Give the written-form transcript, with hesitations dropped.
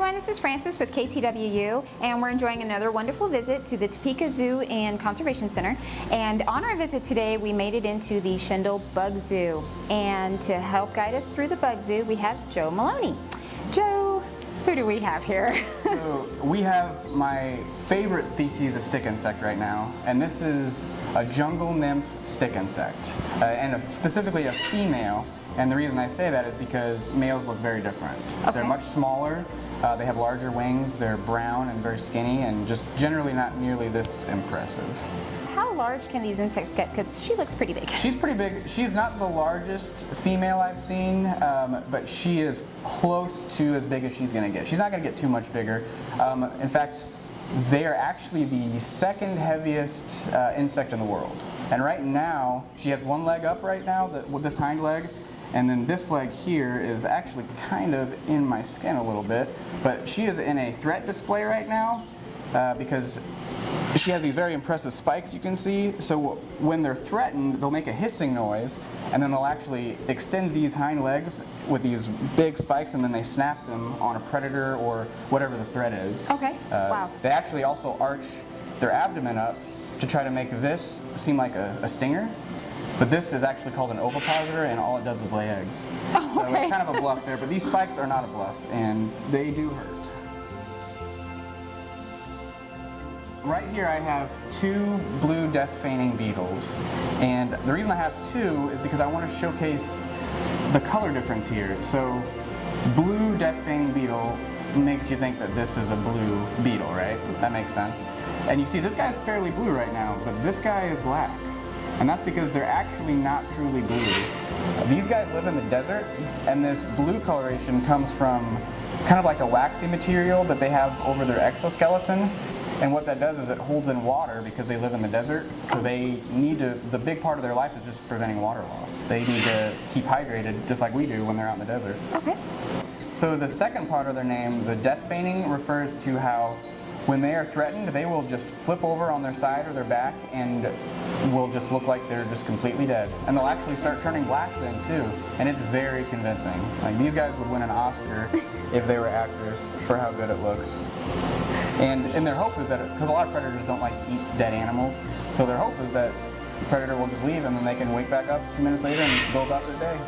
everyone, this is Frances with KTWU, and we're enjoying another wonderful visit to the Topeka Zoo and Conservation Center. And on our visit today, we made it into the Untitled Bug Zoo. And to help guide us through the Bug Zoo, we have Joe Maloney. Joe, who do we have here? So we have my favorite species of stick insect right now, and this is a jungle nymph stick insect, and specifically a female. And the reason I say that is because males look very different. Okay. They're much smaller, they have larger wings, they're brown and very skinny, and just generally not nearly this impressive. How large can these insects get? Because she looks pretty big. She's pretty big. She's not the largest female I've seen, but she is close to as big as she's going to get. She's not going to get too much bigger. In fact, they are actually the second heaviest insect in the world. And right now, she has one leg up right now, with this hind leg. And then this leg here is actually kind of in my skin a little bit, but she is in a threat display right now because she has these very impressive spikes you can see. So when they're threatened, they'll make a hissing noise, and then they'll actually extend these hind legs with these big spikes, and then they snap them on a predator or whatever the threat is. Okay, wow. They actually also arch their abdomen up to try to make this seem like a stinger. But this is actually called an ovipositor, and all it does is lay eggs. Oh, so okay. it's kind of a bluff there, but these spikes are not a bluff, and they do hurt. Right here I have two blue death feigning beetles, and the reason I have two is because I want to showcase the color difference here. So blue death feigning beetle makes you think that this is a blue beetle, right? That makes sense. And you see this guy's fairly blue right now, but this guy is black. And that's because they're actually not truly blue. These guys live in the desert, and this blue coloration comes from, it's kind of like a waxy material that they have over their exoskeleton. And what that does is it holds in water because they live in the desert, so they need to, the big part of their life is just preventing water loss. They need to keep hydrated just like we do when they're out in the desert. Okay. So the second part of their name, the death feigning, refers to how when they are threatened, they will just flip over on their side or their back and will just look like they're just completely dead. And they'll actually start turning black then too. And it's very convincing. Like, these guys would win an Oscar if they were actors for how good it looks. And their hope is that, because a lot of predators don't like to eat dead animals, so their hope is that the predator will just leave and then they can wake back up a few minutes later and go about their day.